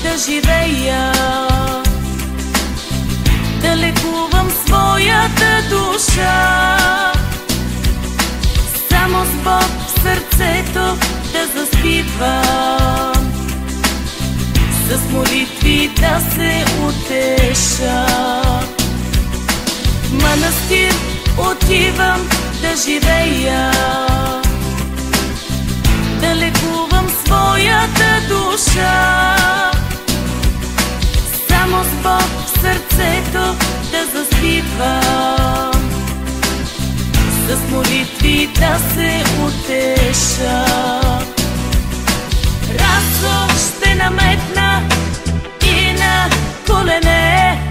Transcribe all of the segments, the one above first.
да живея, да лекувам своята душа, само с Бог в сърцето да заспивам, с молитви да се утеша. В манастир отивам да живея, да лекувам своята душа, само с Бог в сърцето да заспивам, с молитви да се утеша. Разум ще наметна и на колене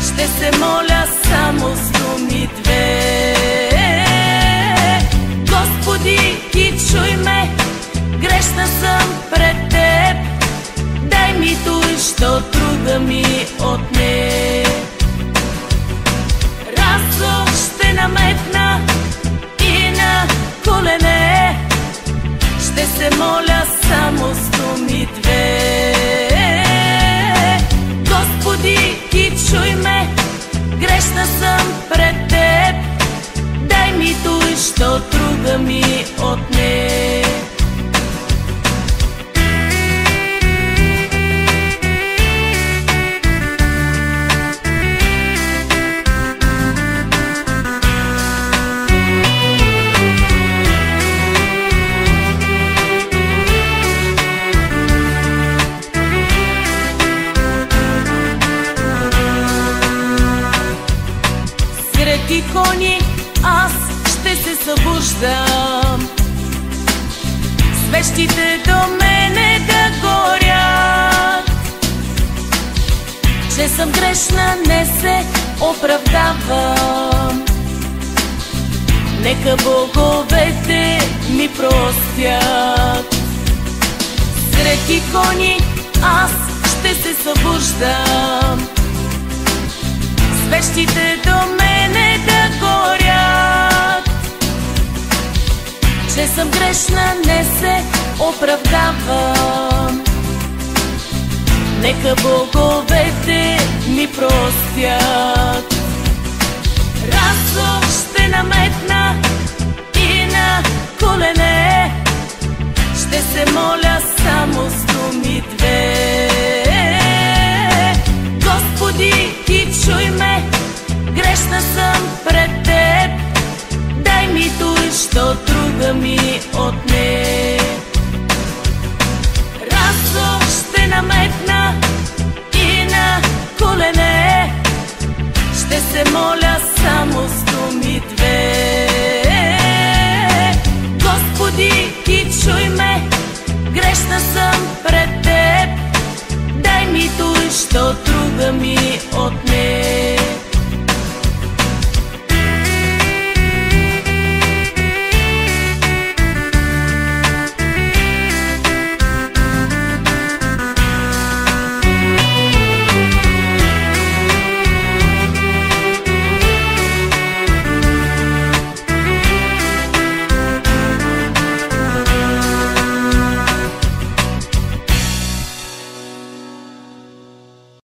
ще се моля само с думи две. Господи, ти чуй ме, грешна съм пред Теб, дай ми той, що друга ми отне. Разум ще наметна и на колене ще се моля само с думи две. Господи, ти чуй ме, грешна съм пред Теб, дай ми той, що друга ми отне. Сред икони аз ще се събуждам, свещите до мене да горят. Че съм грешна, не се оправдавам, нека боговете ми простят. Сред икони аз ще се събуждам, свещите до мене да горят. Че съм грешна, не се оправдавам, нека боговете ми простят. Разум ще наметна и на колене ще се моля само с думи две. Господи, ти чуй ме, грешна съм пред Теб, дай ми той, що друга ми отне. Разум ще наметна и на колене ще се моля само с думи две. Господи, ти чуй ме, грешна съм пред Теб, дай ми той, що друга ми отне.